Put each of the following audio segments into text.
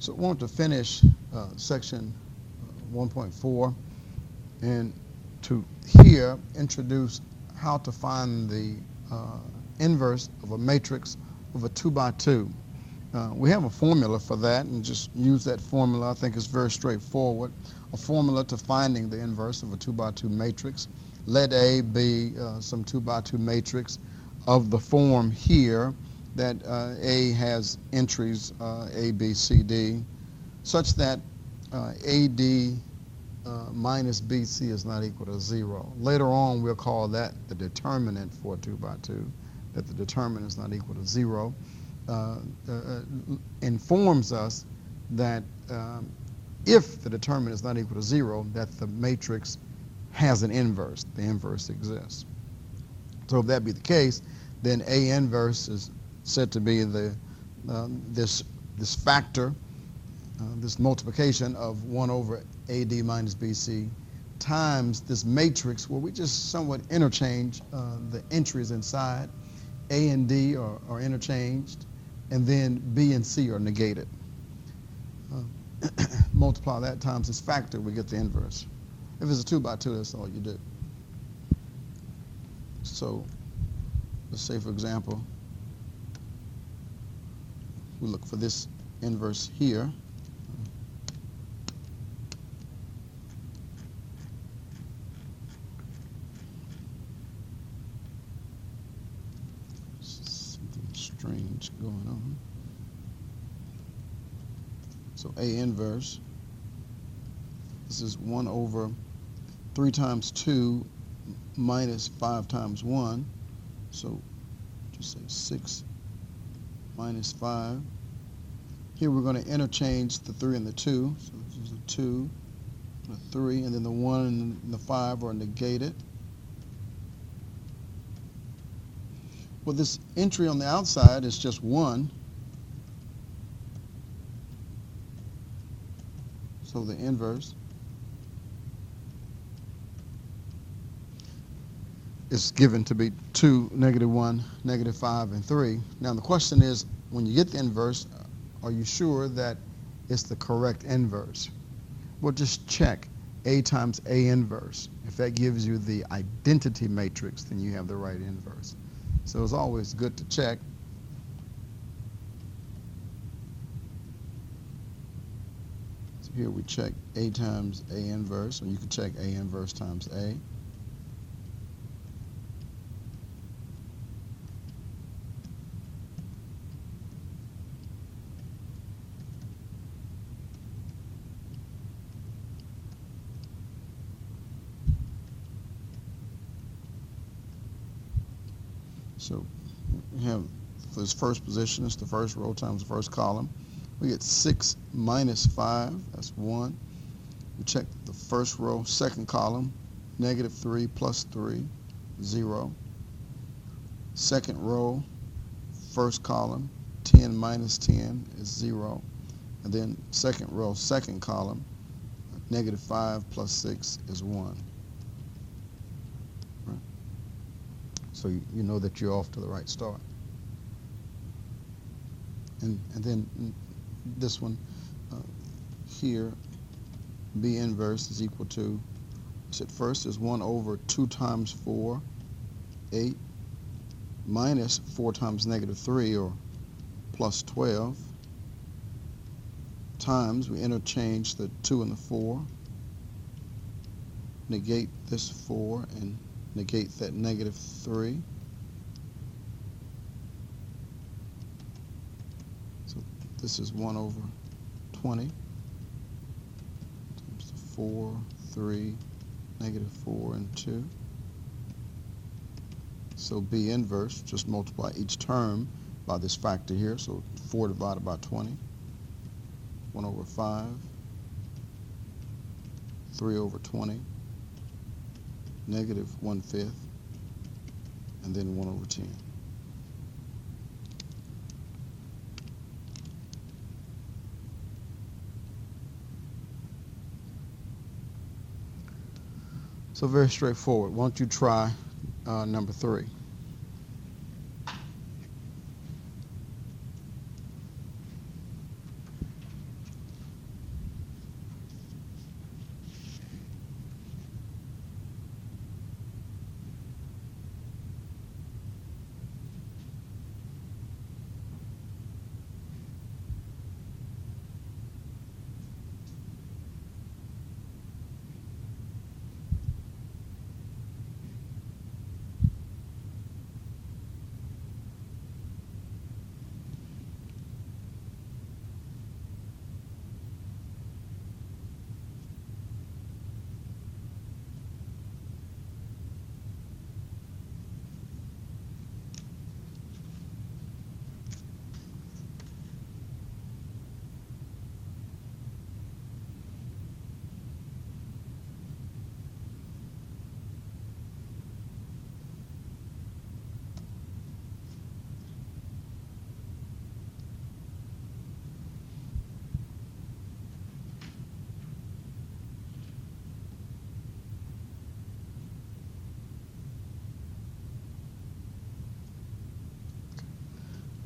So I want to finish section 1.4 and to here introduce how to find the inverse of a matrix of a 2 by 2. We have a formula for that, and just use that formula. I think it's very straightforward. A formula to finding the inverse of a 2 by 2 matrix. Let A be some 2 by 2 matrix of the form here that A has entries A, B, C, D, such that AD minus BC is not equal to 0. Later on, we'll call that the determinant for a 2 by 2, that the determinant is not equal to 0. Informs us that if the determinant is not equal to 0, that the matrix has an inverse. The inverse exists. So if that be the case, then A inverse is said to be this factor, this multiplication of 1 over AD minus BC times this matrix where we just somewhat interchange the entries inside. A and D are interchanged, and then B and C are negated. Multiply that times this factor, we get the inverse. If it's a 2 by 2, that's all you do. So let's say, for example, we look for this inverse here. Something strange going on. So A inverse, this is 1 over 3 times 2 minus 5 times 1. So just say 6 minus 5. Here we're going to interchange the 3 and the 2. So this is a 2, a 3, and then the 1 and the 5 are negated. Well, this entry on the outside is just 1. So the inverse is given to be 2, -1, -5, and 3. Now the question is, when you get the inverse, are you sure that it's the correct inverse? Well, just check A times A inverse. If that gives you the identity matrix, then you have the right inverse. So it's always good to check. So here we check A times A inverse, or you can check A inverse times A. So we have, for this first position, it's the first row times the first column. We get 6 minus 5, that's 1. We check the first row, second column, -3 plus 3, 0. Second row, first column, 10 minus 10 is 0. And then second row, second column, -5 plus 6 is 1. So you know that you're off to the right start. And then this one here, B inverse is equal to, so first is 1 over 2 times 4, 8, minus 4 times -3, or plus 12, times, we interchange the 2 and the 4, negate this 4, and negate that -3. So this is 1 over 20 times 4, 3, -4, and 2. So B inverse, just multiply each term by this factor here. So 4 divided by 20, 1 over 5, 3 over 20, -1/5, and then 1 over 10. So very straightforward. Why don't you try number 3?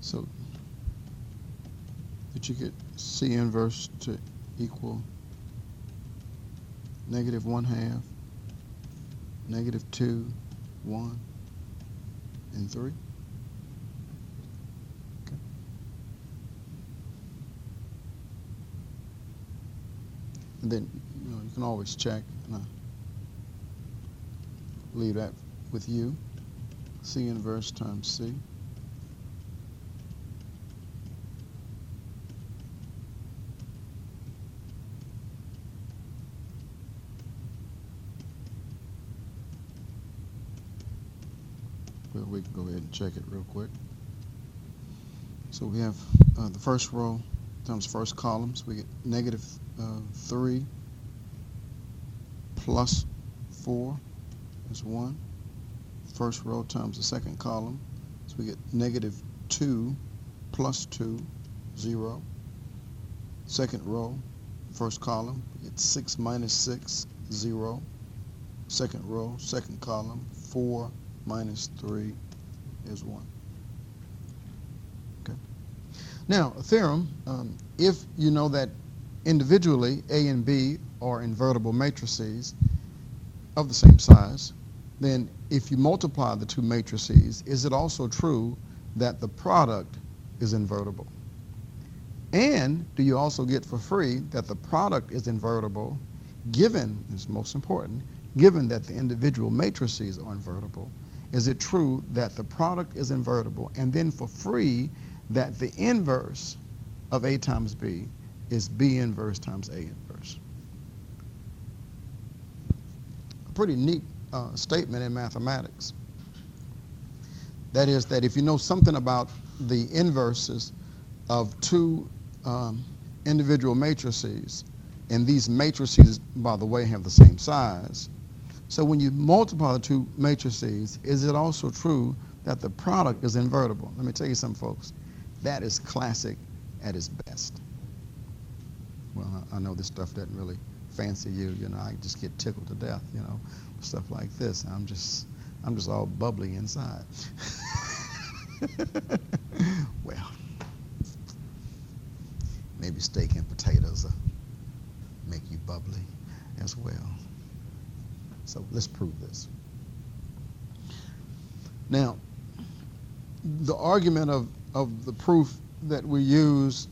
So that you get C inverse to equal negative 1/2, negative 2, 1, and 3. Okay. And then you can always check, and I leave that with you. C inverse times C. Well, we can go ahead and check it real quick. So we have the first row times first column, so we get negative 3 plus 4 is 1. First row times the second column, so we get negative 2 plus 2, 0. Second row, first column, we get 6 minus 6, 0. Second row, second column, 4 minus 3 is 1. Okay. Now, a theorem, if you know that individually A and B are invertible matrices of the same size, then if you multiply the two matrices, is it also true that the product is invertible? And do you also get for free that the product is invertible given, this is most important, given that the individual matrices are invertible? Is it true that the product is invertible, and then for free that the inverse of A times B is B inverse times A inverse? A pretty neat statement in mathematics. That is that if you know something about the inverses of two individual matrices, and these matrices, by the way, have the same size, so when you multiply the two matrices, is it also true that the product is invertible? Let me tell you something, folks. That is classic at its best. Well, I know this stuff doesn't really fancy you. I just get tickled to death, stuff like this. I'm just all bubbly inside. Well, maybe steak and potatoes will make you bubbly as well. So let's prove this. Now, the argument of the proof that we use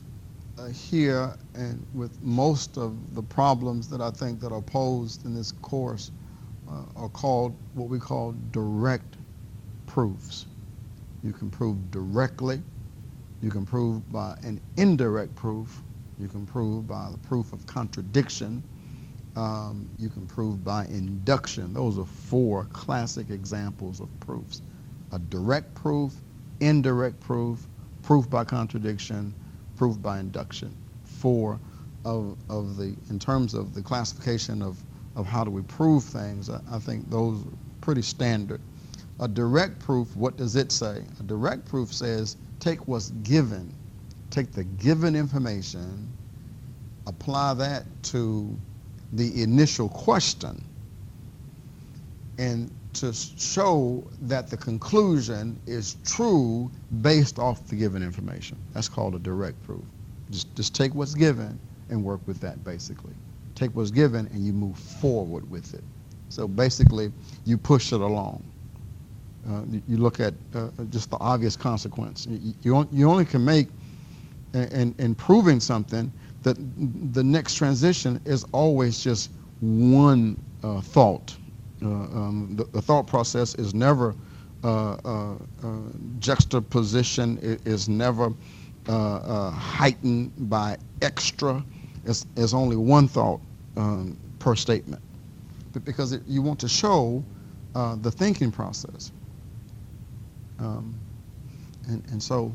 here and with most of the problems that I think that are posed in this course are called what we call direct proofs. You can prove directly. You can prove by an indirect proof. You can prove by the proof of contradiction. You can prove by induction. Those are 4 classic examples of proofs. A direct proof, indirect proof, proof by contradiction, proof by induction. 4 of the, in terms of the classification of how do we prove things, I think those are pretty standard. A direct proof, what does it say? A direct proof says take what's given, take the given information, apply that to the initial question, and to show that the conclusion is true based off the given information. That's called a direct proof. Just take what's given and work with that, basically. Take what's given and you move forward with it. So basically, you push it along. You look at just the obvious consequence. You only can make, in proving something, that the next transition is always just one thought. The thought process is never juxtaposition, is never heightened by extra. It's only one thought per statement, because you want to show the thinking process. And so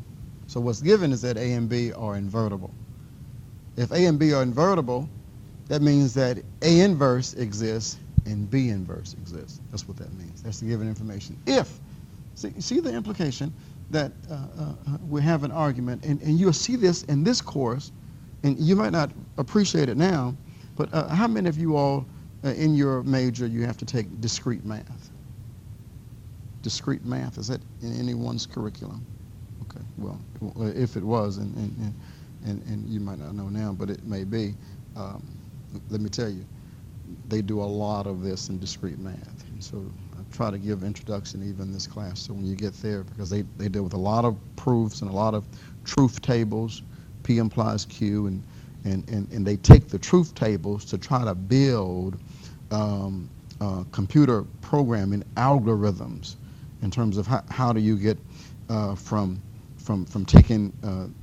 what's given is that A and B are invertible. If A and B are invertible, that means that A inverse exists and B inverse exists. That's what that means. That's the given information. If, see the implication that we have an argument, and you'll see this in this course, and you might not appreciate it now, but how many of you all in your major you have to take discrete math? Discrete math, is that in anyone's curriculum? Okay, well, if it was, and you might not know now, but it may be, let me tell you, they do a lot of this in discrete math. And so I try to give introduction even in this class, so when you get there, because they deal with a lot of proofs and a lot of truth tables, P implies Q, and they take the truth tables to try to build computer programming algorithms in terms of how do you get from taking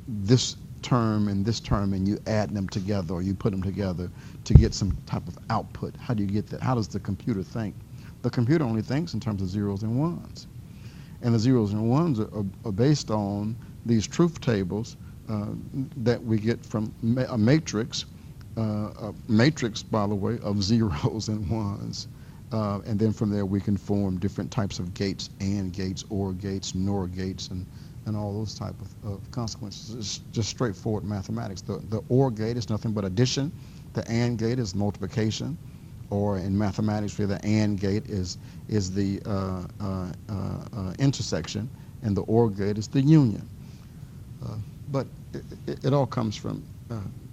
this term and this term and you add them together or you put them together to get some type of output. How do you get that? How does the computer think? The computer only thinks in terms of zeros and ones. And the zeros and ones are based on these truth tables that we get from a matrix, by the way, of zeros and ones. And then from there we can form different types of gates, AND gates, OR gates, NOR gates, and all those type of consequences. It's just straightforward mathematics. The OR gate is nothing but addition. The AND gate is multiplication. Or in mathematics, where the AND gate is the intersection, and the OR gate is the union. But it all comes from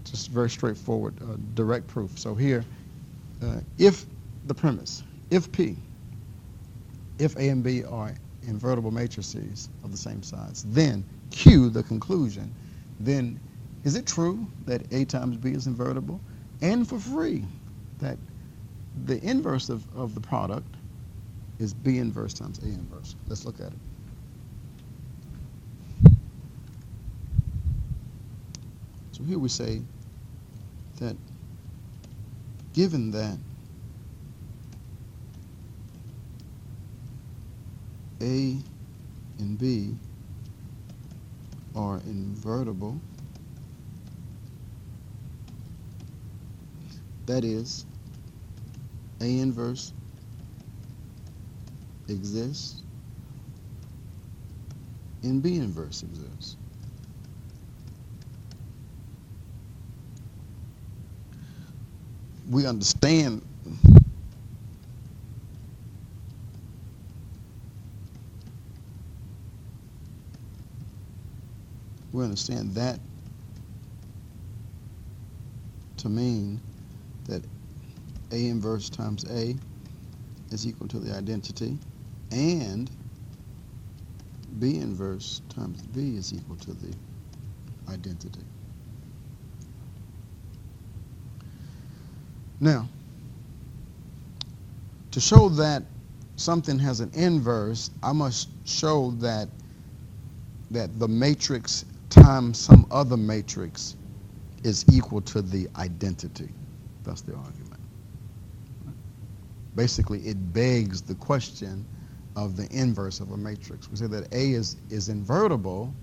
just very straightforward, direct proof. So here, if the premise, if P, if A and B are invertible matrices of the same size, then Q, the conclusion, then is it true that A times B is invertible? And for free, that the inverse of the product is B inverse times A inverse. Let's look at it. So here we say that given that A and B are invertible, that is, A inverse exists and B inverse exists. We understand that to mean that A inverse times A is equal to the identity, and B inverse times B is equal to the identity. Now, to show that something has an inverse, I must show that the matrix times some other matrix is equal to the identity. That's the argument. Basically, it begs the question of the inverse of a matrix. We say that A is invertible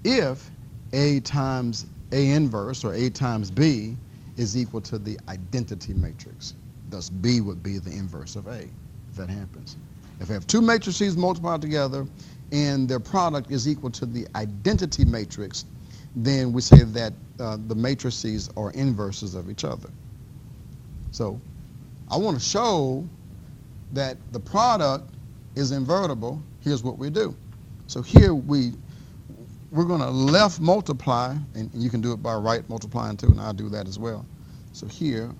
if A times A inverse, or A times B, is equal to the identity matrix. Thus, B would be the inverse of A, if that happens. If I have two matrices multiplied together and their product is equal to the identity matrix, then we say that the matrices are inverses of each other. So I want to show that the product is invertible. Here's what we do. So here we're going to left multiply, and you can do it by right multiplying too, and I'll do that as well. So here,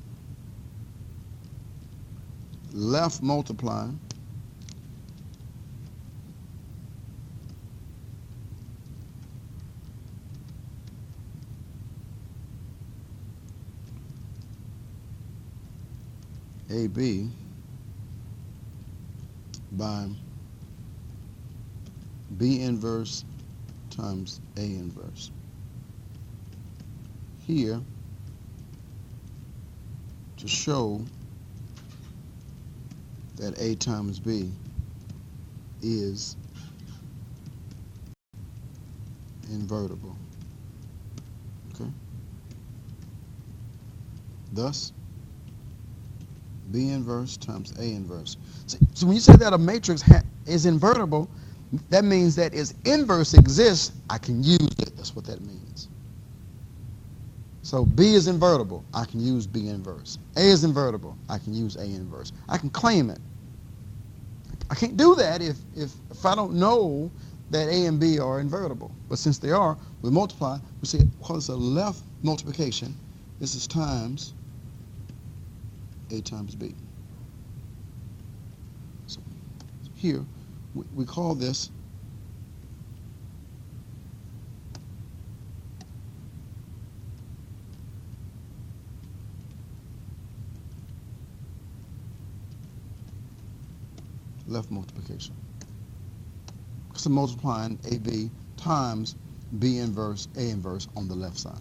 left multiply AB by B inverse times A inverse. Here, to show that A times B is invertible. Okay? Thus, B inverse times A inverse. So when you say that a matrix is invertible, that means that its inverse exists. I can use it. That's what that means. So B is invertible. I can use B inverse. A is invertible. I can use A inverse. I can claim it. I can't do that if I don't know that A and B are invertible. But since they are, we multiply. We say, well, it's a left multiplication. This is times A times B. So here, we call this left multiplication. So multiplying AB times B inverse, A inverse on the left side.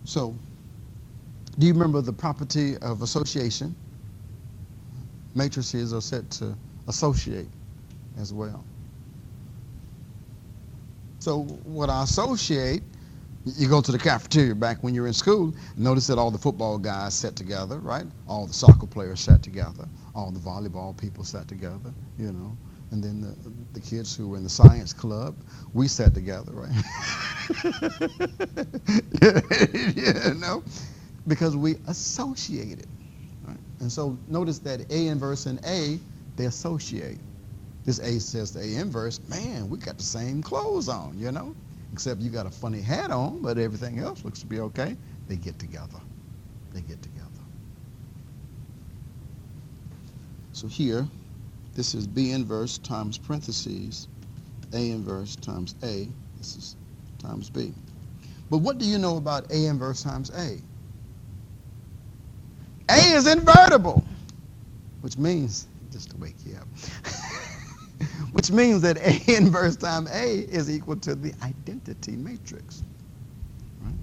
So, do you remember the property of association? Matrices are said to associate as well. So what I associate, you go to the cafeteria back when you're in school, notice that all the football guys sat together, right? All the soccer players sat together, all the volleyball people sat together, you know, and then the kids who were in the science club, we sat together, right? You know, because we associated, right? And so notice that A inverse and A, they associate. This A says to A inverse, man, we got the same clothes on, you know? Except you got a funny hat on, but everything else looks to be okay. They get together. They get together. So here, this is B inverse times parentheses, A inverse times A. This is times B. But what do you know about A inverse times A? A is invertible, which means, just to wake you up, which means that A inverse times A is equal to the identity matrix. Right?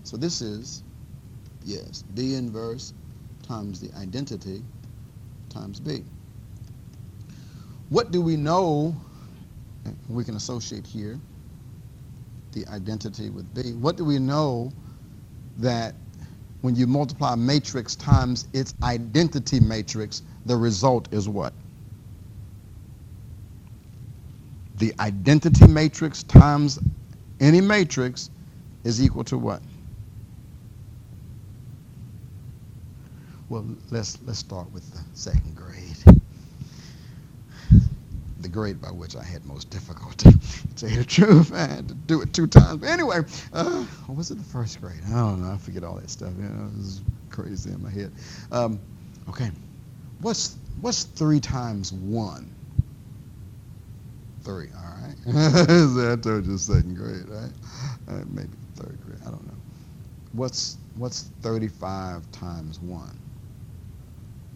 So this is, yes, B inverse times the identity times B. What do we know? We can associate here the identity with B. What do we know that when you multiply matrix times its identity matrix, the result is what? The identity matrix times any matrix is equal to what? Well, let's start with the second grade. The grade by which I had most difficulty. To tell you the truth, I had to do it 2 times. But anyway, or was it the first grade? I don't know. I forget all that stuff. You know, this is crazy in my head. Okay, what's 3 times 1? 3, all right. I told you second grade, right? Maybe third grade, I don't know. What's 35 times 1?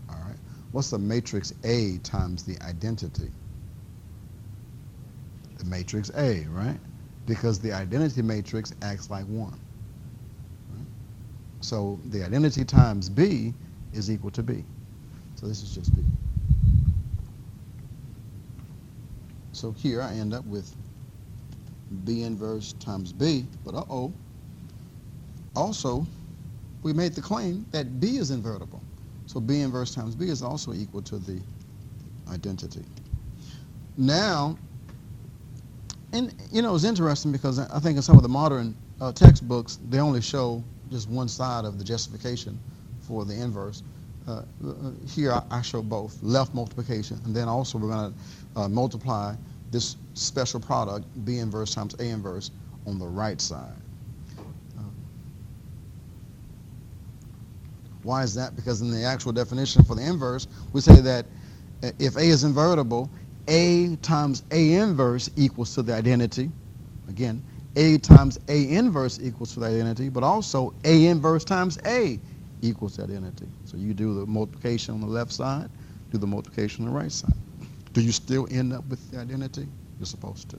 All right. What's the matrix A times the identity? The matrix A, right? Because the identity matrix acts like 1. Right? So the identity times B is equal to B. So this is just B. So here I end up with B inverse times B, but also we made the claim that B is invertible. So B inverse times B is also equal to the identity. Now, and you know, it's interesting because I think in some of the modern textbooks, they only show just one side of the justification for the inverse. Here I show both, left multiplication, and then also we're going to multiply this special product, B inverse times A inverse, on the right side. Why is that? Because in the actual definition for the inverse, we say that if A is invertible, A times A inverse equals to the identity. Again, A times A inverse equals to the identity, but also A inverse times A equals the identity. So you do the multiplication on the left side, do the multiplication on the right side. Do you still end up with the identity? You're supposed to.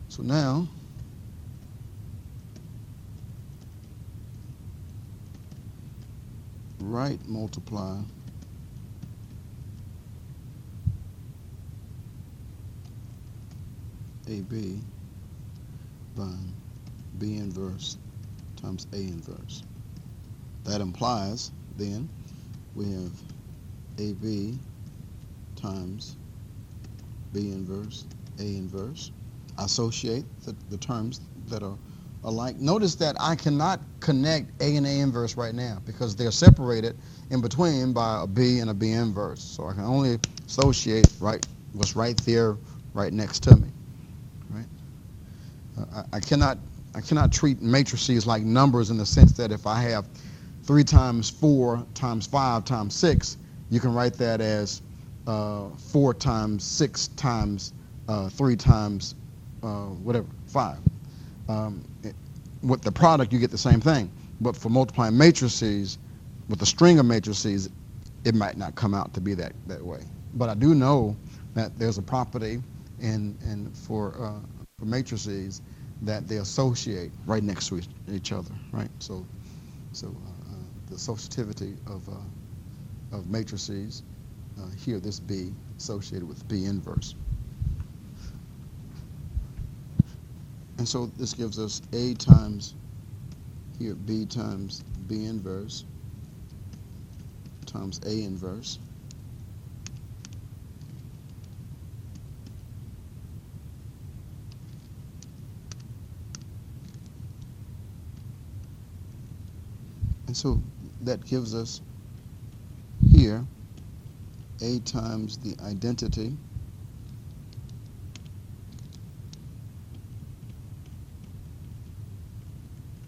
So now, right multiply AB by B inverse times A inverse. That implies then we have AB times B inverse, A inverse. Associate the terms that are alike. Notice that I cannot connect A and A inverse right now because they're separated in between by a B and a B inverse. So I can only associate what's right there, right next to me. Right? I cannot treat matrices like numbers in the sense that if I have 3 times 4 times 5 times 6, you can write that as 4 times 6 times 3 times whatever, 5. With the product, you get the same thing. But for multiplying matrices, with a string of matrices, it might not come out to be that way. But I do know that there's a property for matrices that they associate right next to each other, right? So the associativity of matrices, here this B associated with B inverse. And so this gives us A times, here B times B inverse times A inverse. And so that gives us here A times the identity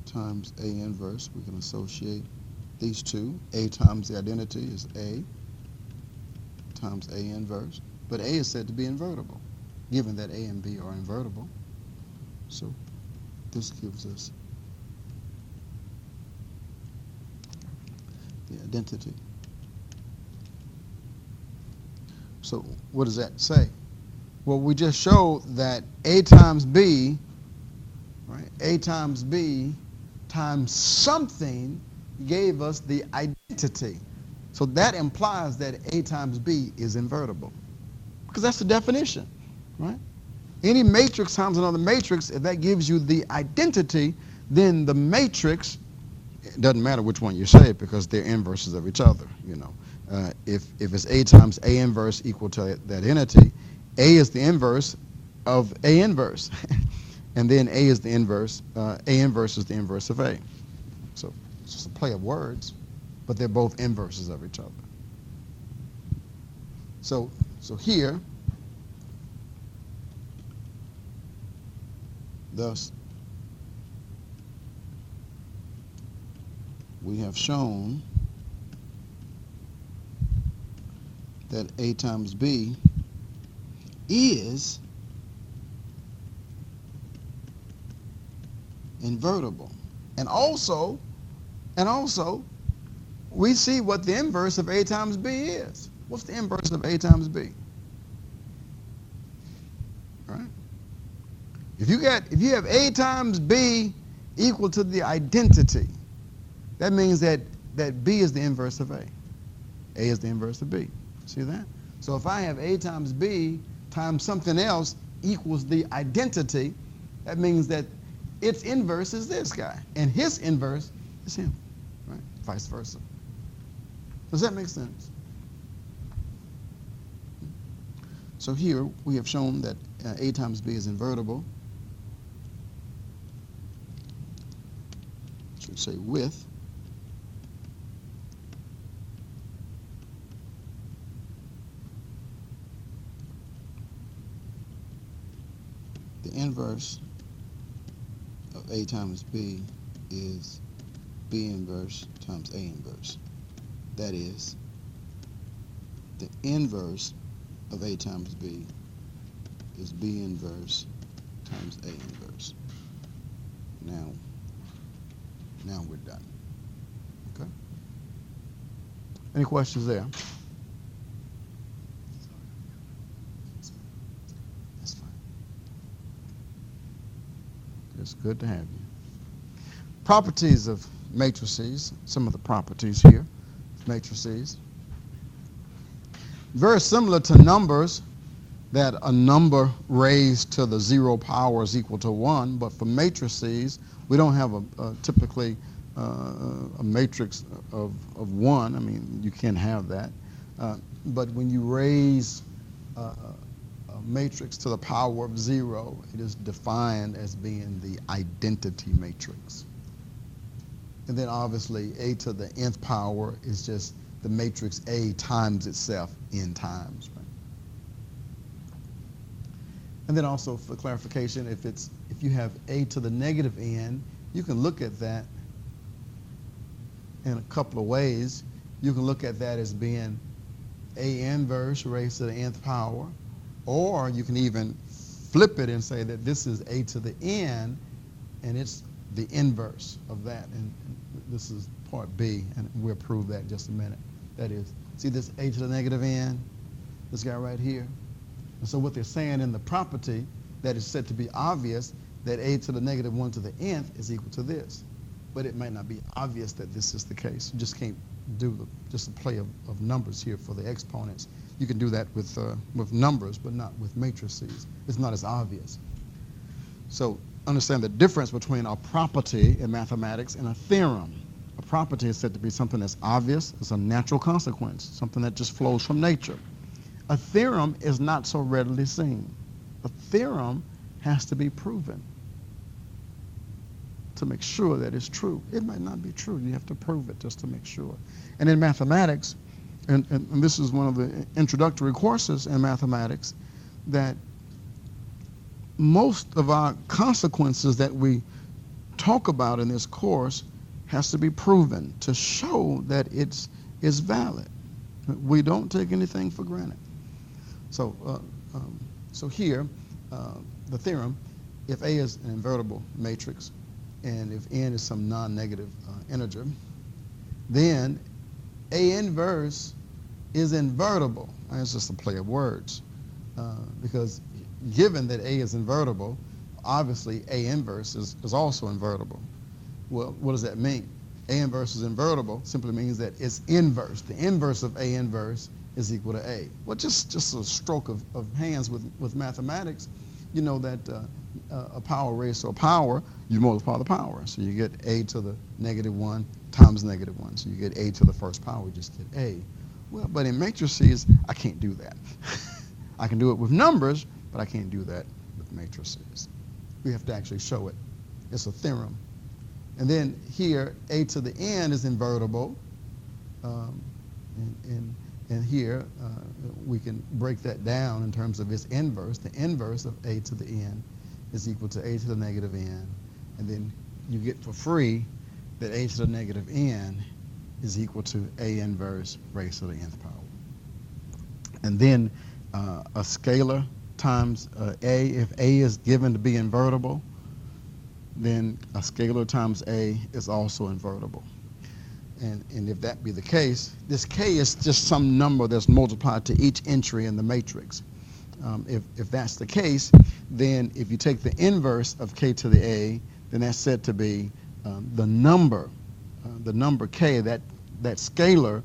times A inverse. We can associate these two. A times the identity is A times A inverse. But A is said to be invertible, given that A and B are invertible. So this gives us the identity. So what does that say? Well, we just showed that A times B, right? A times B times something gave us the identity. So that implies that A times B is invertible, because that's the definition, right? Any matrix times another matrix, if that gives you the identity, then the matrix, it doesn't matter which one you say because they're inverses of each other, you know. If it's A times A inverse equal to that entity, A is the inverse of A inverse. And then A is the inverse, A inverse is the inverse of A. So it's just a play of words, but they're both inverses of each other. So here, thus, we have shown that A times B is invertible. And also, we see what the inverse of A times B is. What's the inverse of A times B? Right? If you have A times B equal to the identity, that means that B is the inverse of A. A is the inverse of B. See that? So if I have A times B times something else equals the identity, that means that its inverse is this guy, and his inverse is him, right? Vice versa. Does that make sense? So here we have shown that A times B is invertible. I should say with the inverse of A times B is B inverse times A inverse. That is, the inverse of A times B is B inverse times A inverse. Now we're done. Okay? Any questions there? That's fine. It's good to have you. Properties of matrices, some of the properties here, matrices. Very similar to numbers, that a number raised to the 0 power is equal to 1, but for matrices, we don't have typically a matrix of 1. I mean, you can't have that. But when you raise a matrix to the power of 0, it is defined as being the identity matrix. And then obviously a to the nth power is just the matrix A times itself n times. Right? And then also for clarification, if you have a to the negative n, you can look at that in a couple of ways. You can look at that as being A inverse raised to the nth power, or you can even flip it and say that this is a to the n, and it's the inverse of that. And this is part B, and we'll prove that in just a minute. That is, see this a to the negative n, this guy right here? And so what they're saying in the property that is said to be obvious, that a to the negative 1 to the nth is equal to this. But it might not be obvious that this is the case. You just can't do just a play of numbers here for the exponents. You can do that with numbers, but not with matrices. It's not as obvious. So understand the difference between a property in mathematics and a theorem. A property is said to be something that's obvious. It's a natural consequence, something that just flows from nature. A theorem is not so readily seen. A theorem has to be proven to make sure that it's true. It might not be true. You have to prove it just to make sure. And in mathematics, and this is one of the introductory courses in mathematics, that most of our consequences that we talk about in this course has to be proven to show that it's valid. We don't take anything for granted. So, so here, the theorem, if A is an invertible matrix, and if n is some non-negative integer, then A inverse is invertible. And it's just a play of words, because given that A is invertible, obviously A inverse is also invertible. Well, what does that mean? A inverse is invertible simply means that it's inverse. The inverse of A inverse is equal to A. Well, just a stroke of hands with mathematics, you know that a power raised to a power, you multiply the power. So you get A to the negative 1 times negative 1. So you get A to the first power, you just get A. Well, but in matrices, I can't do that. I can do it with numbers, but I can't do that with matrices. We have to actually show it. It's a theorem. And then here, A to the n is invertible. And here, we can break that down in terms of its inverse. The inverse of A to the n is equal to A to the negative n. And then you get for free that A to the negative n is equal to A inverse raised to the nth power. And then a scalar times A, if A is given to be invertible, then a scalar times A is also invertible. And if that be the case, this K is just some number that's multiplied to each entry in the matrix. If that's the case, then if you take the inverse of K to the A, then that's said to be the number K, that scalar,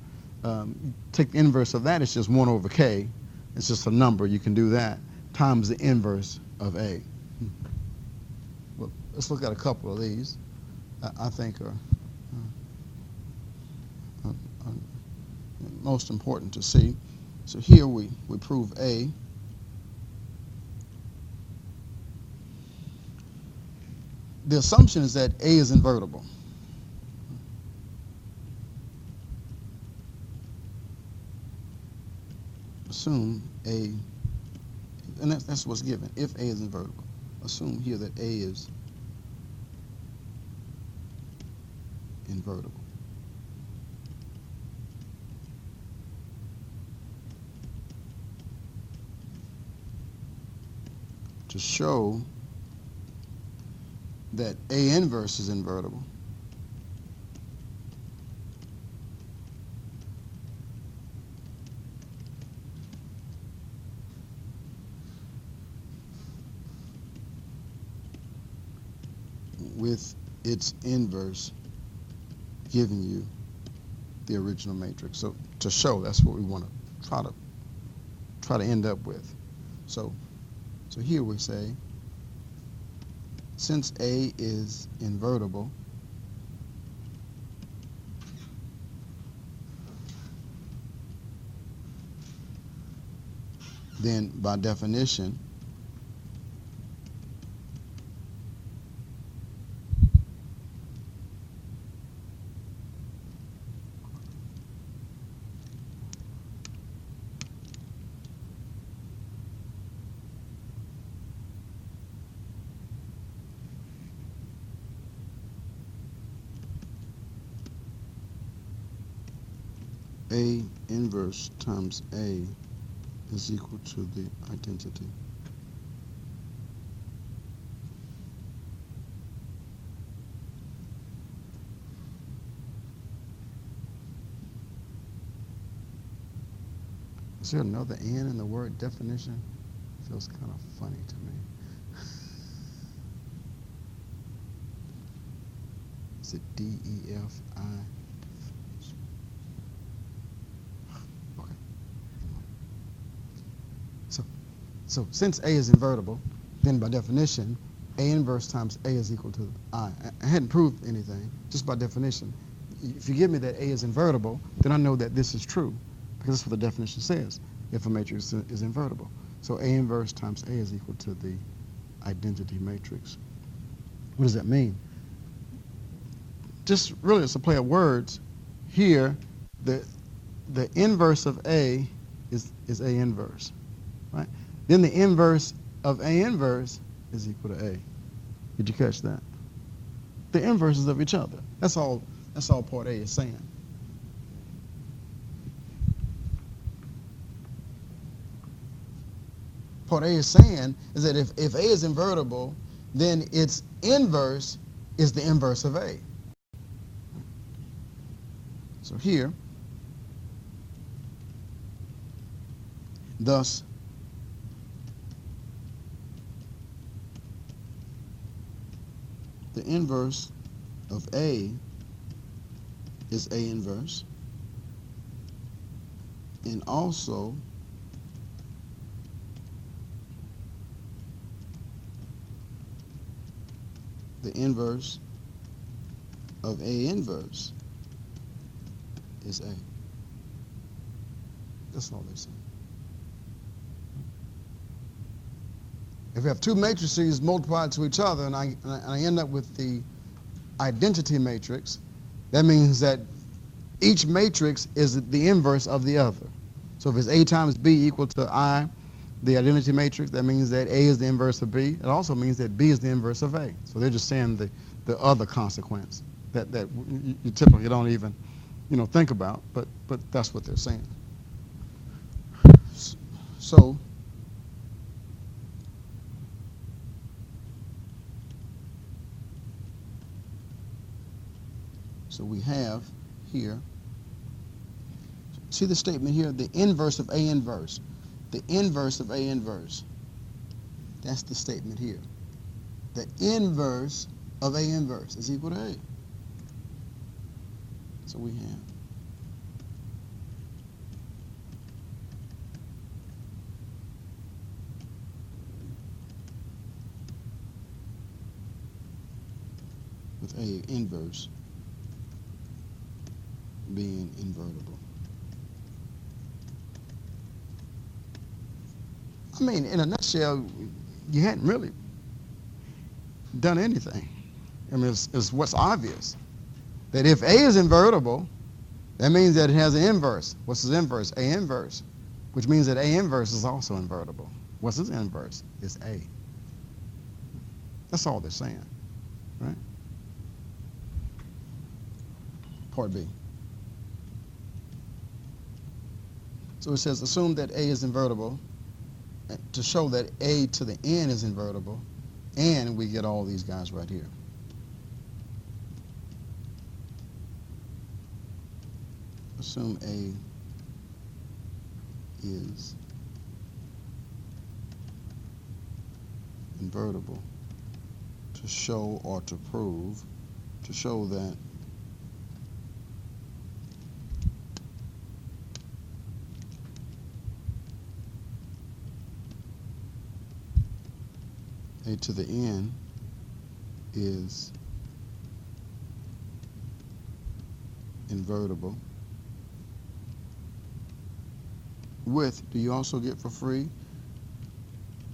take the inverse of that, it's just 1 over K. It's just a number, you can do that, times the inverse of A. Well, let's look at a couple of these I think are most important to see. So here we prove A. The assumption is that A is invertible. Assume A, and that's what's given. If A is invertible, assume here that A is invertible. To show that A inverse is invertible, with its inverse giving you the original matrix. So to show, that's what we want to try to end up with. So here we say, since A is invertible, then by definition, A inverse times A is equal to the identity. Is there another N in the word definition? Feels kind of funny to me. Is it D-E-F-I? Okay. So since A is invertible, then by definition, A inverse times A is equal to I. I hadn't proved anything, just by definition. If you give me that A is invertible, then I know that this is true, because that's what the definition says, if a matrix is invertible. So A inverse times A is equal to the identity matrix. What does that mean? Just really, it's a play of words. Here, the inverse of A is A inverse, right? Then the inverse of A inverse is equal to A. Did you catch that? The inverses of each other. That's all part A is saying. Part A is saying is that if A is invertible, then its inverse is the inverse of A. So here, thus, the inverse of A is A inverse, and also the inverse of A inverse is A. That's all they're saying. If we have two matrices multiplied to each other and I end up with the identity matrix, that means that each matrix is the inverse of the other. So if it's A times B equal to I, the identity matrix, that means that A is the inverse of B. It also means that B is the inverse of A. So they're just saying the other consequence that you typically don't even think about, but that's what they're saying. So we have here, see the statement here, the inverse of A inverse. The inverse of A inverse. That's the statement here. The inverse of A inverse is equal to A. So we have with A inverse being invertible. I mean, in a nutshell, you hadn't really done anything. I mean, it's what's obvious. That if A is invertible, that means that it has an inverse. What's its inverse? A inverse, which means that A inverse is also invertible. What's its inverse? It's A. That's all they're saying, right? Part B. So it says, assume that A is invertible to show that A to the n is invertible, and we get all these guys right here. Assume A is invertible to show or to prove, to show that A to the n is invertible with, do you also get for free,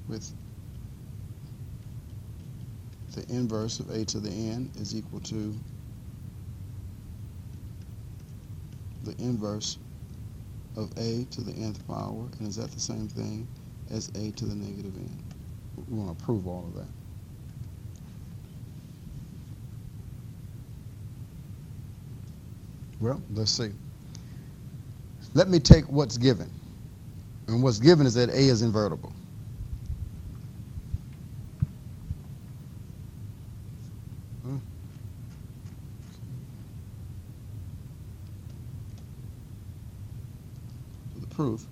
with the inverse of a to the n is equal to the inverse of a to the nth power, and is that the same thing as a to the negative n? We want to prove all of that. Well, let's see. Let me take what's given. And what's given is that a is invertible. The proof,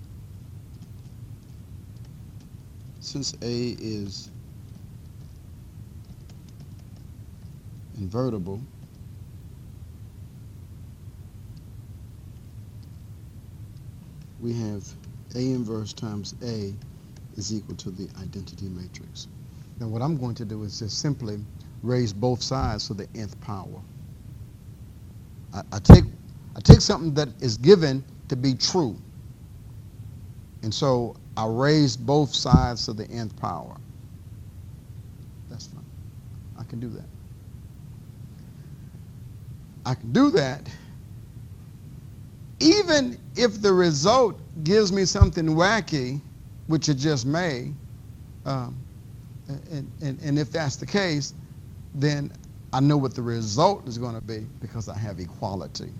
since a is invertible, we have A inverse times A is equal to the identity matrix. Now what I'm going to do is just simply raise both sides to the nth power. I take something that is given to be true, and so I raise both sides to the nth power. That's fine. I can do that. I can do that even if the result gives me something wacky, which it just may, and if that's the case, then I know what the result is going to be because I have equality.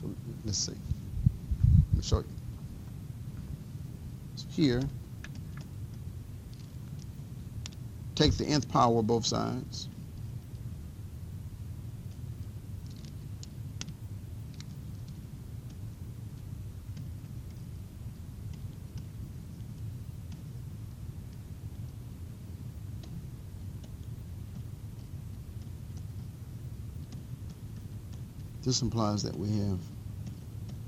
So let's see. Let me show you. So here, take the nth power of both sides. This implies that we have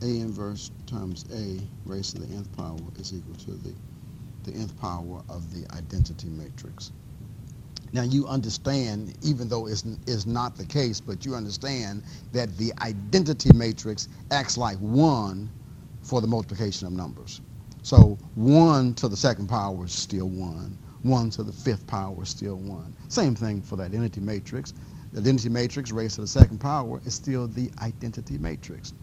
A inverse times A raised to the nth power is equal to the nth power of the identity matrix. Now you understand, even though it's not the case, but you understand that the identity matrix acts like 1 for the multiplication of numbers. So 1 to the second power is still 1. 1 to the fifth power is still 1. Same thing for the identity matrix. The identity matrix raised to the second power is still the identity matrix.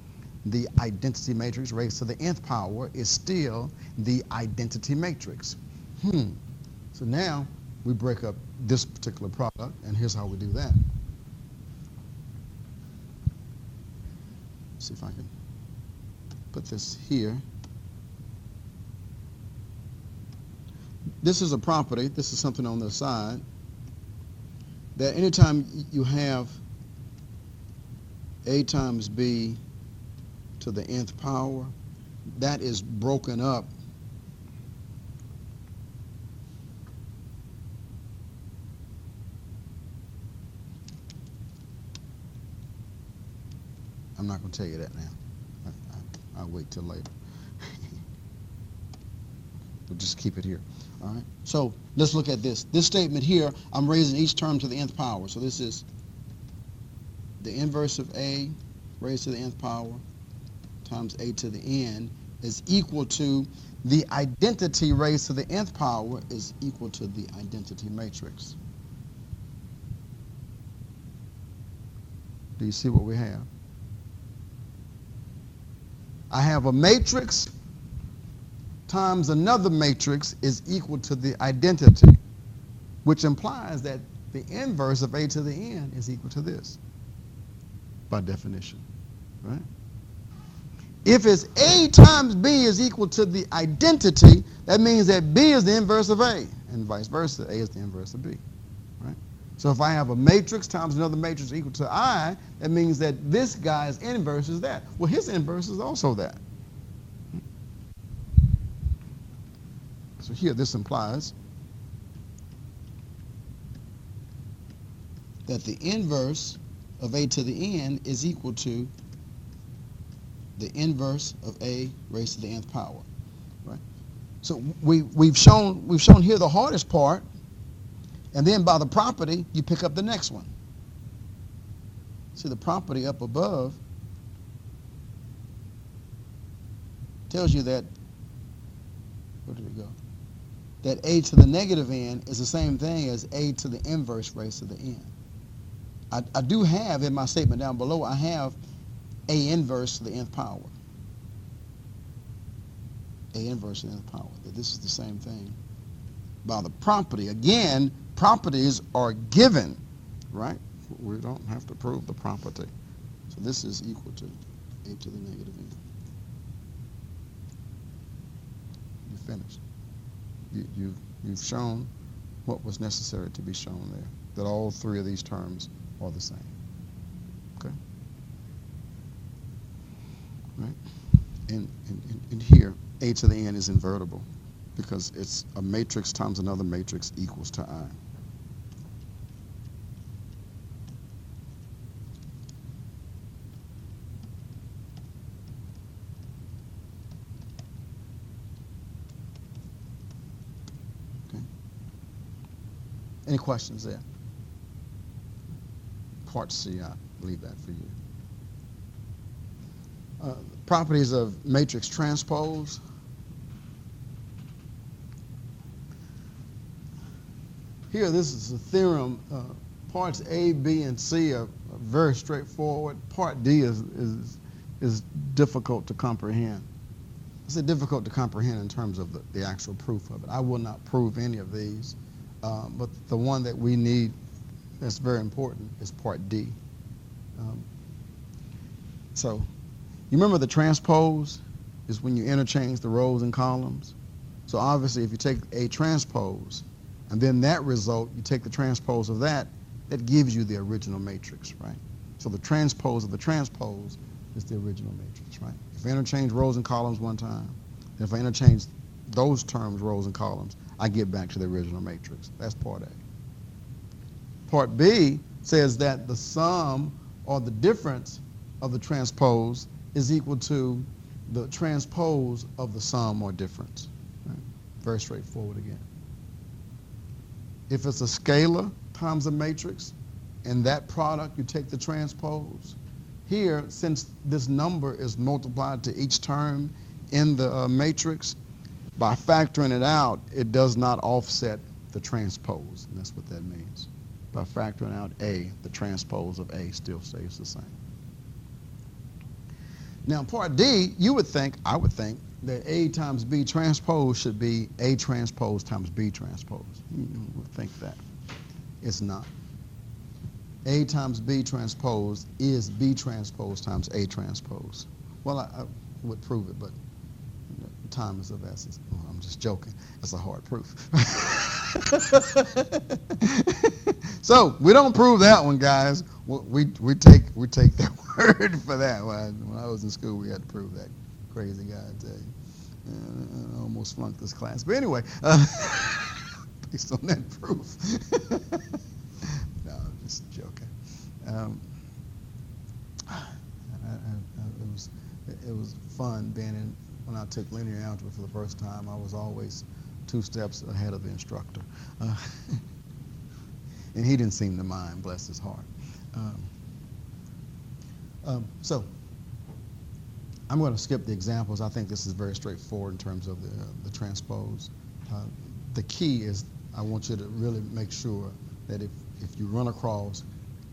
The identity matrix raised to the nth power is still the identity matrix. So now we break up this particular product, and here's how we do that. See if I can put this here. This is a property. This is something on the side. That anytime you have A times B to the nth power, that is broken up I'm not going to tell you that now. I'll wait till later. We'll just keep it here. All right. So let's look at this. This statement here, I'm raising each term to the nth power. So this is the inverse of A raised to the nth power times A to the n is equal to the identity raised to the nth power is equal to the identity matrix. Do you see what we have? I have a matrix times another matrix is equal to the identity, which implies that the inverse of A to the n is equal to this, by definition, right? If it's A times B is equal to the identity, that means that B is the inverse of A, and vice versa, A is the inverse of B, right? So if I have a matrix times another matrix equal to I, that means that this guy's inverse is that. Well, his inverse is also that. So here, this implies that the inverse of A to the n is equal to the inverse of A raised to the nth power, right? So we've shown here the hardest part, and then by the property, you pick up the next one. See, the property up above tells you that, where did it go? that a to the negative n is the same thing as a to the inverse raised to the n. I do have in my statement down below, I have a inverse to the nth power. A inverse to the nth power. That this is the same thing. By the property, again, properties are given, right? We don't have to prove the property. So this is equal to a to the negative n. You're finished. You've shown what was necessary to be shown there, that all three of these terms are the same. Okay? Right? And here, a to the n is invertible because it's a matrix times another matrix equals to I. Okay? Any questions there? Part C, I leave that for you. Properties of matrix transpose. Here, this is a theorem. Parts A, B, and C are very straightforward. Part D is difficult to comprehend. I say difficult to comprehend in terms of the actual proof of it. I will not prove any of these, but the one that we need that's very important is Part D. So, you remember the transpose is when you interchange the rows and columns. So obviously if you take a transpose and then that result, you take the transpose of that, that gives you the original matrix, right? So the transpose of the transpose is the original matrix, right? If I interchange rows and columns one time, then if I interchange those terms, rows and columns, I get back to the original matrix. That's part A. Part B says that the sum or the difference of the transpose is equal to the transpose of the sum or difference. Right? Very straightforward again. If it's a scalar times a matrix, and that product you take the transpose. Here, since this number is multiplied to each term in the matrix, by factoring it out, it does not offset the transpose, and that's what that means. By factoring out A, the transpose of A still stays the same. Now, part D, I would think, that A times B transpose should be A transpose times B transpose. You would think that. It's not. A times B transpose is B transpose times A transpose. Well, I would prove it, but time is of essence. Oh, I'm just joking. That's a hard proof. So we don't prove that one, guys. We take their word for that. When I was in school, we had to prove that. Crazy guy, I tell you. I almost flunked this class. But anyway, based on that proof. No, I'm just joking. It was fun being in. When I took linear algebra for the first time, I was always 2 steps ahead of the instructor. And he didn't seem to mind, bless his heart. So I'm going to skip the examples. I think this is very straightforward in terms of the transpose. The key is I want you to really make sure that if you run across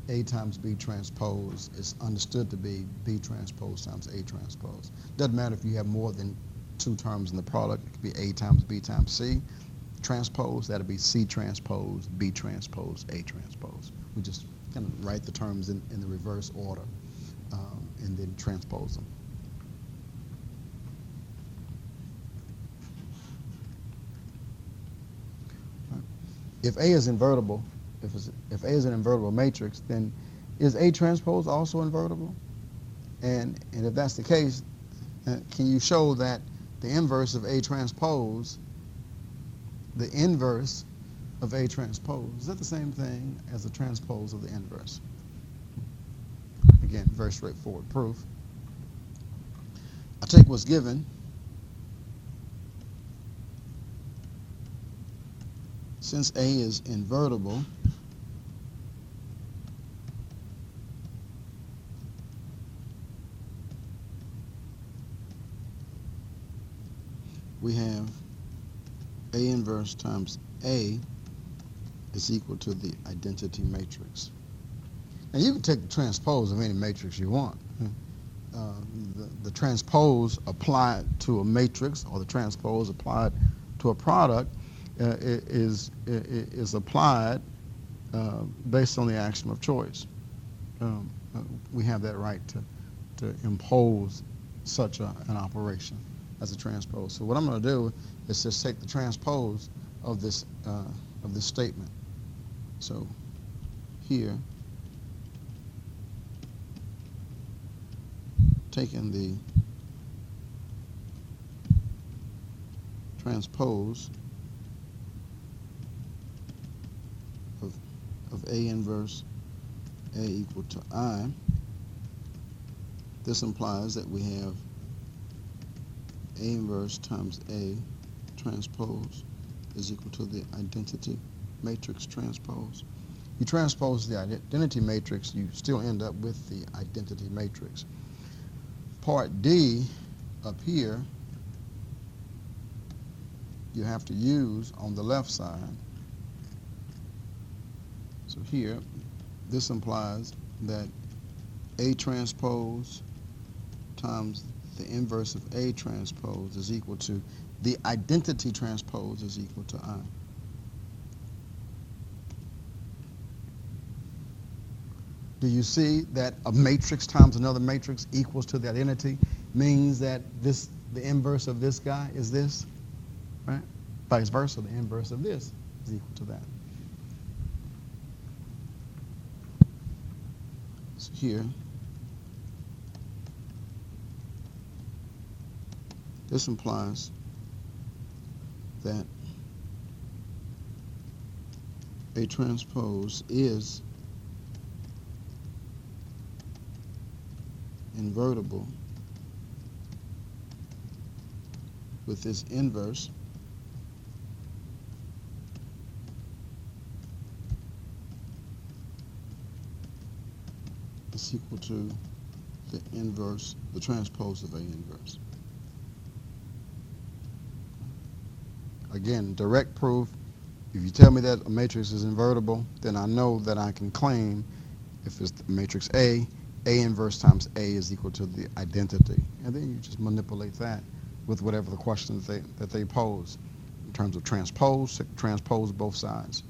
A times B transpose, it's understood to be B transpose times A transpose. Doesn't matter if you have more than 2 terms in the product. It could be A times B times C transpose. That'll be C transpose, B transpose, A transpose. We just kind of write the terms in the reverse order and then transpose them. If A is invertible, if A is an invertible matrix, then is A transpose also invertible? And if that's the case, can you show that the inverse of A transpose, the inverse of A transpose, is that the same thing as the transpose of the inverse? Again, very straightforward proof. I take what's given, since A is invertible, we have A inverse times A is equal to the identity matrix. And you can take the transpose of any matrix you want. The transpose applied to a matrix, or the transpose applied to a product, is applied based on the action of choice. We have that right to impose such an operation as a transpose. So what I'm going to do is just take the transpose of this statement. So here, taking the transpose of A inverse A equal to I, this implies that we have A inverse times A transpose is equal to the identity matrix transpose. You transpose the identity matrix, you still end up with the identity matrix. Part D up here, you have to use on the left side. So here, this implies that A transpose times the inverse of A transpose is equal to the identity transpose is equal to I. Do you see that a matrix times another matrix equals to the identity means that the inverse of this guy is this, right? Vice versa, the inverse of this is equal to that. So here, this implies that A transpose is invertible with this inverse is equal to the inverse, the transpose of A inverse. Again, direct proof. If you tell me that a matrix is invertible, then I know that I can claim, if it's the matrix A inverse times A is equal to the identity. And then you just manipulate that with whatever the questions that they pose. In terms of transpose both sides.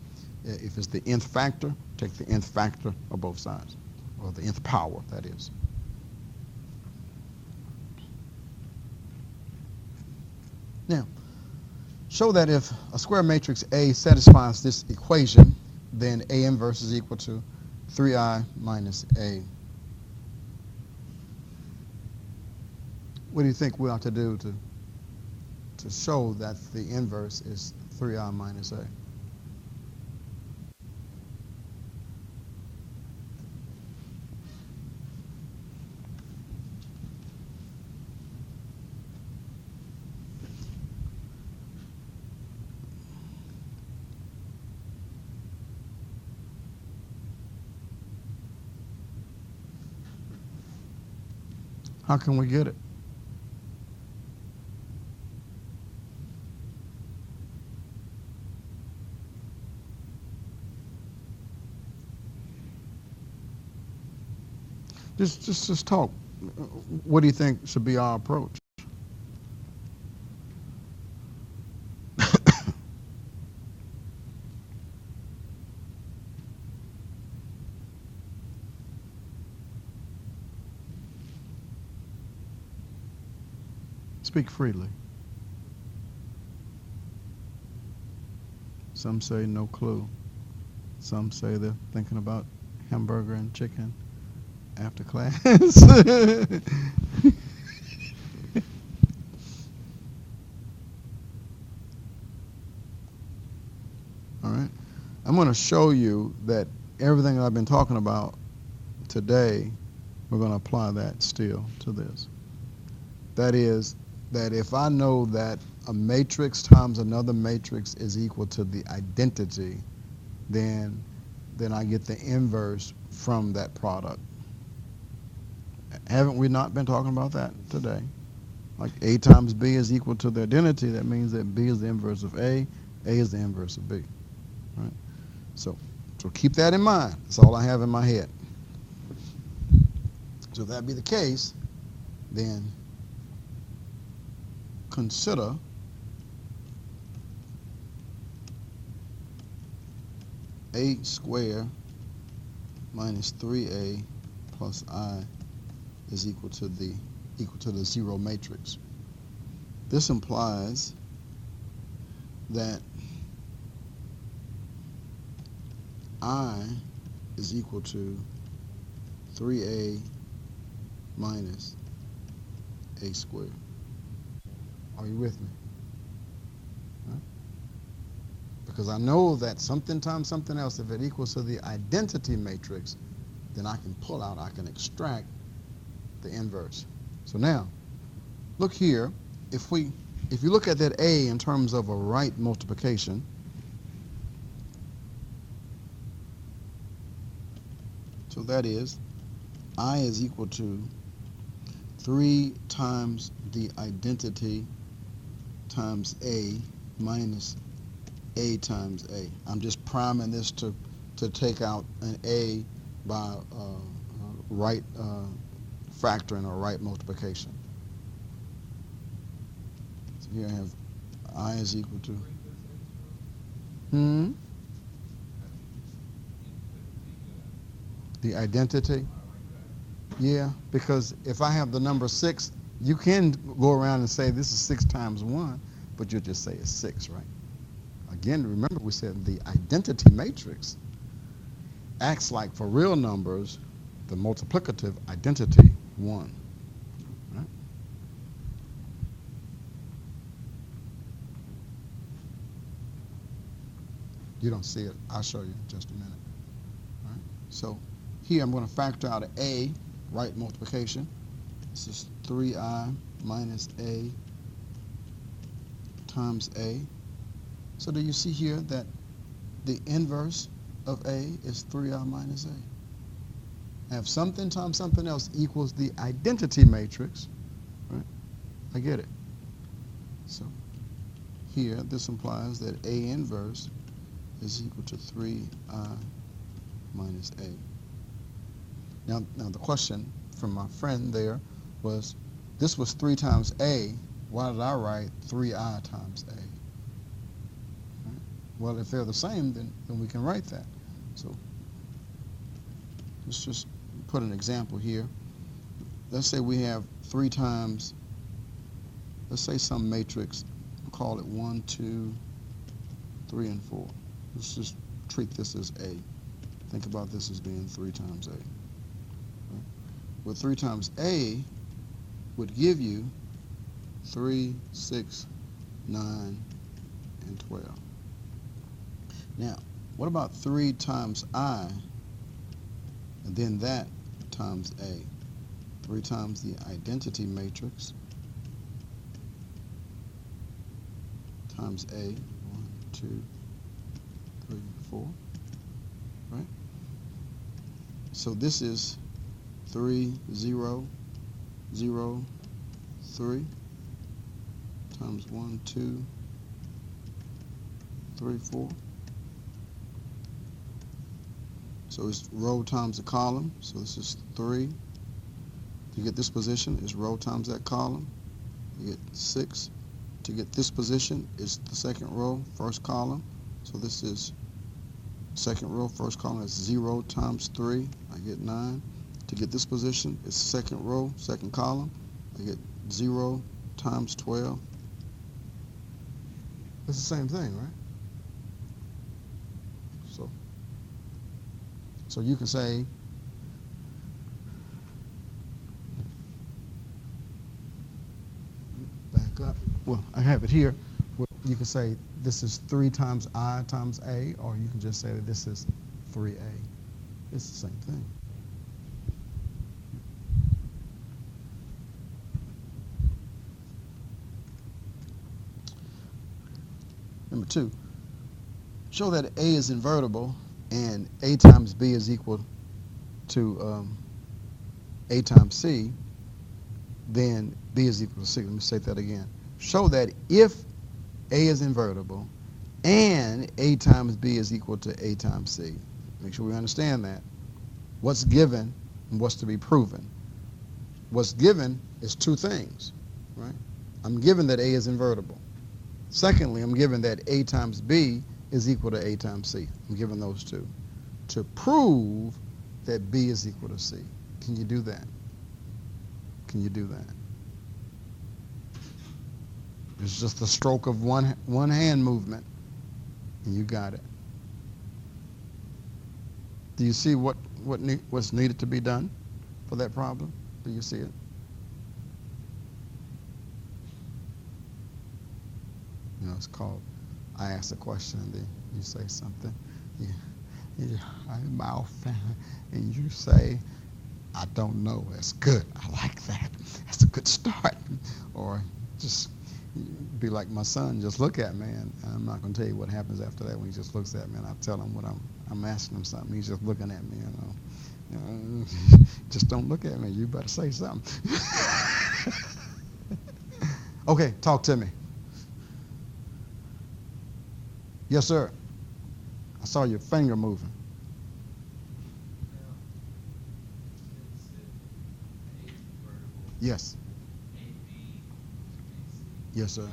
If it's the nth factor, take the nth factor of both sides, or the nth power, that is. Now, show that if a square matrix A satisfies this equation, then A inverse is equal to 3I minus A. What do you think we ought to do to show that the inverse is 3I minus A? How can we get it? Just talk. What do you think should be our approach? Speak freely. Some say no clue. Some say they're thinking about hamburger and chicken after class. All right. I'm going to show you that everything I've been talking about today, we're going to apply that still to this. That is, that if I know that a matrix times another matrix is equal to the identity, then I get the inverse from that product. Haven't we not been talking about that today? Like A times B is equal to the identity. That means that B is the inverse of A is the inverse of B. Right? So keep that in mind. That's all I have in my head. So if that be the case, then consider A squared minus 3A plus I is equal to the zero matrix. This implies that I is equal to 3A minus A squared. Are you with me? Huh? Because I know that something times something else, if it equals to the identity matrix, then I can extract the inverse. So now, look here. If you look at that A in terms of a right multiplication, so that is, I is equal to 3 times the identity times A minus A times A. I'm just priming this to take out an A by right factoring or right multiplication. So here I have I is equal to the identity. Yeah, because if I have the number 6, you can go around and say this is 6 times 1, but you'll just say it's 6, right? Again, remember we said the identity matrix acts like, for real numbers, the multiplicative identity 1. Right? You don't see it. I'll show you in just a minute. Right? So here I'm going to factor out an A, right multiplication. This is 3I minus A times A. So do you see here that the inverse of A is 3I minus A? I have something times something else equals the identity matrix. Right? I get it. So here, this implies that A inverse is equal to 3I minus A. Now the question from my friend there was, this was 3 times A. Why did I write 3I times A? Right? Well, if they're the same, then we can write that. So let's just put an example here. Let's say we have 3 times, let's say some matrix, we'll call it 1, 2, 3, and 4. Let's just treat this as A. Think about this as being 3 times A. Right? Well, 3 times A would give you 3, 6, 9, and 12. Now, what about 3 times I, and then that times A? 3 times the identity matrix times A, 1, 2, 3, 4, right? So this is 3, 0, 0, 3 times 1, 2, 3, 4. So it's row times the column. So this is 3. To get this position is row times that column. You get 6. To get this position is the second row, first column. So this is second row, first column. Is 0 times 3. I get 9. To get this position is second row, second column. I get 0 times 12. It's the same thing, right? So you can say back up. Well, I have it here. Well, you can say this is 3 times I times A, or you can just say that this is 3A. It's the same thing. Number 2, show that A is invertible and A times B is equal to A times C then B is equal to C. Let me say that again. Show that if A is invertible and A times B is equal to A times C. Make sure we understand that. What's given and what's to be proven. What's given is two things, right? I'm given that A is invertible. Secondly, I'm given that A times B is equal to A times C. I'm given those two. To prove that B is equal to C. Can you do that? Can you do that? It's just a stroke of one hand movement, and you got it. Do you see what's needed to be done for that problem? Do you see it? You know, it's called, I ask a question and then you say something. You mouth and you say, I don't know. That's good. I like that. That's a good start. Or just be like my son, just look at me, and I'm not going to tell you what happens after that when he just looks at me, and I tell him what I'm asking him something. He's just looking at me, you know. Just don't look at me. You better say something. Okay, talk to me. Yes, sir. I saw your finger moving. Yes. Yes, sir.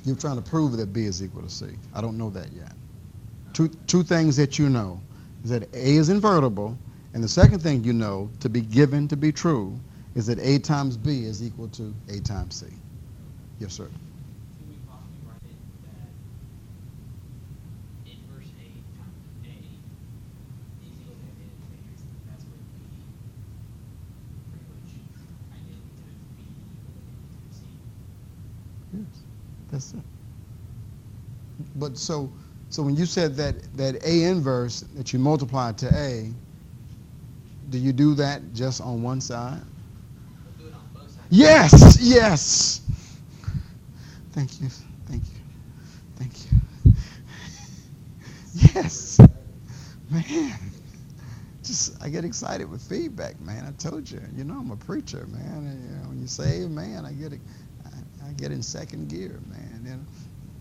You're trying to prove that B is equal to C. I don't know that yet. Two things that you know is that A is invertible, and the second thing you know to be given to be true is that A times B is equal to A times C. Yes, sir. Can we possibly write it that inverse A times A is equal to A in the matrix? That's where B pretty much identity times B equal to C. Yes, that's it. But so when you said that A inverse that you multiply to A, do you do that just on one side? We'll do it on both sides. Yes, yes. Thank you, thank you, thank you. Yes, man. Just I get excited with feedback, man. I told you, you know I'm a preacher, man. And, you know, when you say amen, I get in second gear, man. You know?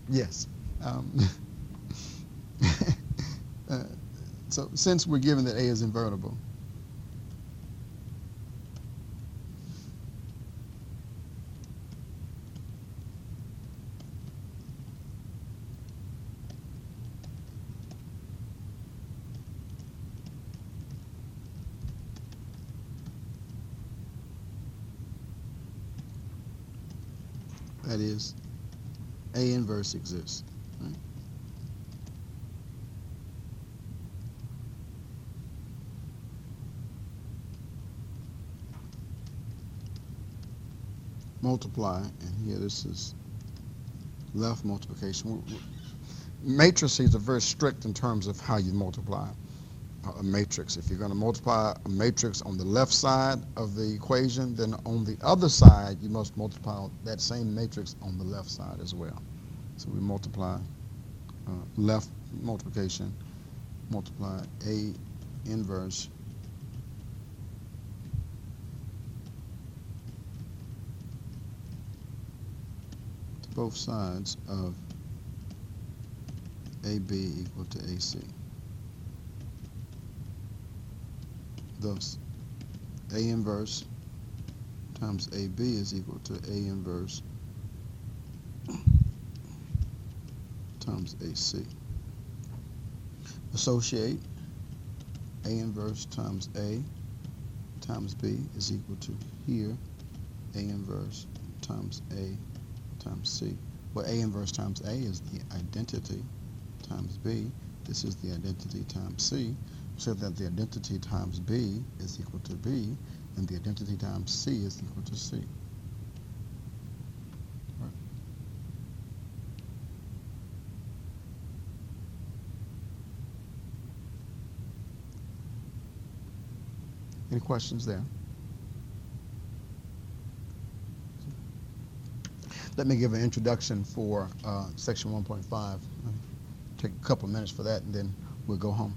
Yes. So since we're given that A is invertible, that is, A inverse exists. Right? Multiply, and here this is left multiplication. Matrices are very strict in terms of how you multiply a matrix. If you're going to multiply a matrix on the left side of the equation, then on the other side you must multiply that same matrix on the left side as well. So we multiply left multiplication, multiply A inverse to both sides of AB equal to AC. Thus, A inverse times AB is equal to A inverse times AC. Associate A inverse times A times B is equal to here A inverse times A times C. Well, A inverse times A is the identity times B. This is the identity times C, so that the identity times B is equal to B, and the identity times C is equal to C. Right. Any questions there? Let me give an introduction for section 1.5. Take a couple of minutes for that, and then we'll go home.